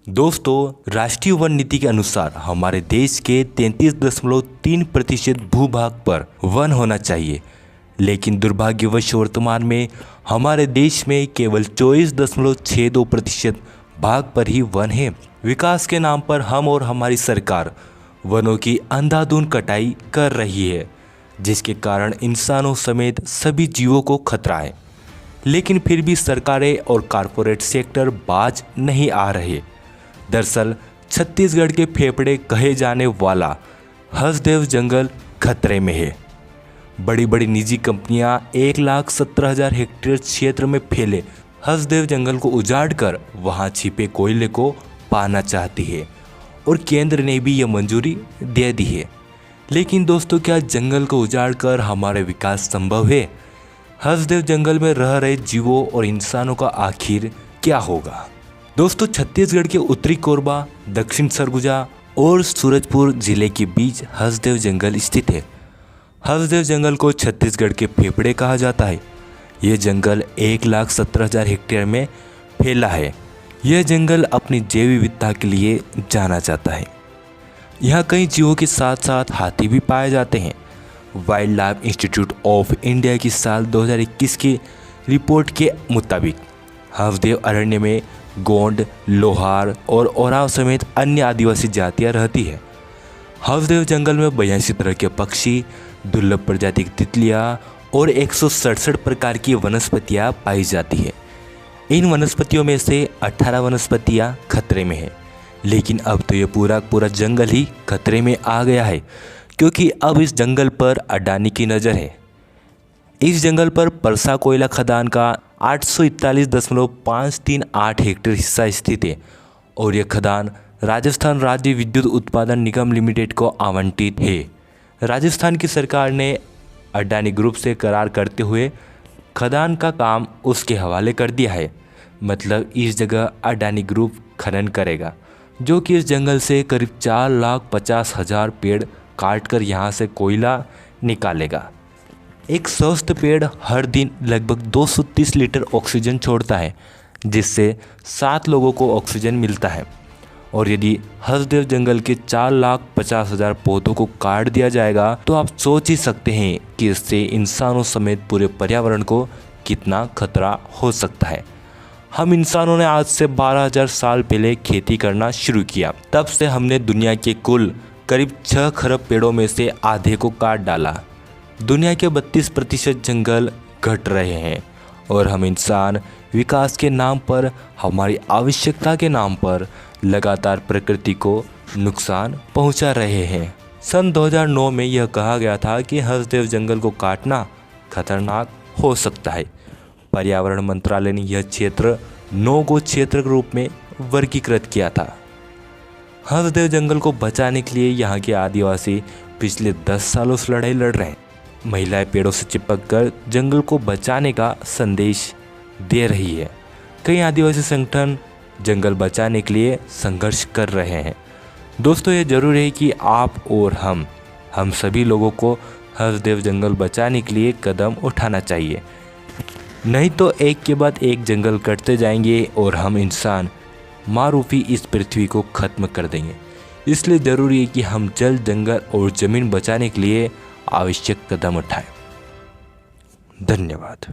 दोस्तों, राष्ट्रीय वन नीति के अनुसार हमारे देश के 33.3% भूभाग पर वन होना चाहिए, लेकिन दुर्भाग्यवश वर्तमान में हमारे देश में केवल 24.62% भाग पर ही वन है। विकास के नाम पर हम और हमारी सरकार वनों की अंधाधुंध कटाई कर रही है, जिसके कारण इंसानों समेत सभी जीवों को खतरा है। लेकिन फिर भी सरकारें और कॉरपोरेट सेक्टर बाज नहीं आ रहे। दरअसल छत्तीसगढ़ के फेफड़े कहे जाने वाला हसदेव जंगल खतरे में है। बड़ी बड़ी निजी कंपनियां 1,17,000 हेक्टेयर क्षेत्र में फैले हसदेव जंगल को उजाड़ कर वहां छिपे कोयले को पाना चाहती है और केंद्र ने भी यह मंजूरी दे दी है। लेकिन दोस्तों, क्या जंगल को उजाड़ कर हमारे विकास संभव है? हसदेव जंगल में रह रहे जीवों और इंसानों का आखिर क्या होगा? दोस्तों, छत्तीसगढ़ के उत्तरी कोरबा, दक्षिण सरगुजा और सूरजपुर जिले के बीच हसदेव जंगल स्थित है। हसदेव जंगल को छत्तीसगढ़ के फेफड़े कहा जाता है। यह जंगल 1,17,000 हेक्टेयर में फैला है। यह जंगल अपनी जैव विविधता के लिए जाना जाता है। यहाँ कई जीवों के साथ साथ हाथी भी पाए जाते हैं। Wild life institute of India की साल 2021 की रिपोर्ट के मुताबिक हसदेव अरण्य में गोंड, लोहार और ओराव समेत अन्य आदिवासी जातियां रहती है। हसदेव जंगल में 82 तरह के पक्षी, दुर्लभ प्रजाति की तितलियां और 167 प्रकार की वनस्पतियां पाई जाती है। इन वनस्पतियों में से 18 वनस्पतियां खतरे में हैं। लेकिन अब तो ये पूरा जंगल ही खतरे में आ गया है, क्योंकि अब इस जंगल पर अडानी की नज़र है। इस जंगल पर परसा कोयला खदान का 841.538 हेक्टेयर हिस्सा स्थित है और यह खदान राजस्थान राज्य विद्युत उत्पादन निगम लिमिटेड को आवंटित है। राजस्थान की सरकार ने अडानी ग्रुप से करार करते हुए खदान का काम उसके हवाले कर दिया है। मतलब इस जगह अडानी ग्रुप खनन करेगा, जो कि इस जंगल से करीब 4,50,000 पेड़ काटकर यहाँ से कोयला निकालेगा। एक स्वस्थ पेड़ हर दिन लगभग 230 लीटर ऑक्सीजन छोड़ता है, जिससे 7 लोगों को ऑक्सीजन मिलता है। और यदि हसदेव जंगल के 4,50,000 पौधों को काट दिया जाएगा तो आप सोच ही सकते हैं कि इससे इंसानों समेत पूरे पर्यावरण को कितना खतरा हो सकता है। हम इंसानों ने आज से 12,000 साल पहले खेती करना शुरू किया। तब से हमने दुनिया के कुल करीब 6 खरब पेड़ों में से आधे को काट डाला। दुनिया के 32% जंगल घट रहे हैं और हम इंसान विकास के नाम पर, हमारी आवश्यकता के नाम पर लगातार प्रकृति को नुकसान पहुंचा रहे हैं। सन 2009 में यह कहा गया था कि हसदेव जंगल को काटना खतरनाक हो सकता है। पर्यावरण मंत्रालय ने यह क्षेत्र नो गो क्षेत्र के रूप में वर्गीकृत किया था। हसदेव जंगल को बचाने के लिए यहाँ के आदिवासी पिछले 10 सालों से लड़ाई लड़ रहे हैं। महिलाएं पेड़ों से चिपककर जंगल को बचाने का संदेश दे रही है। कई आदिवासी संगठन जंगल बचाने के लिए संघर्ष कर रहे हैं। दोस्तों, ये जरूरी है कि आप और हम सभी लोगों को हसदेव जंगल बचाने के लिए कदम उठाना चाहिए। नहीं तो एक के बाद एक जंगल कटते जाएंगे और हम इंसान मारूफी इस पृथ्वी को खत्म कर देंगे। इसलिए ज़रूरी है कि हम जल, जंगल और ज़मीन बचाने के लिए आवश्यक कदम उठाएं। धन्यवाद।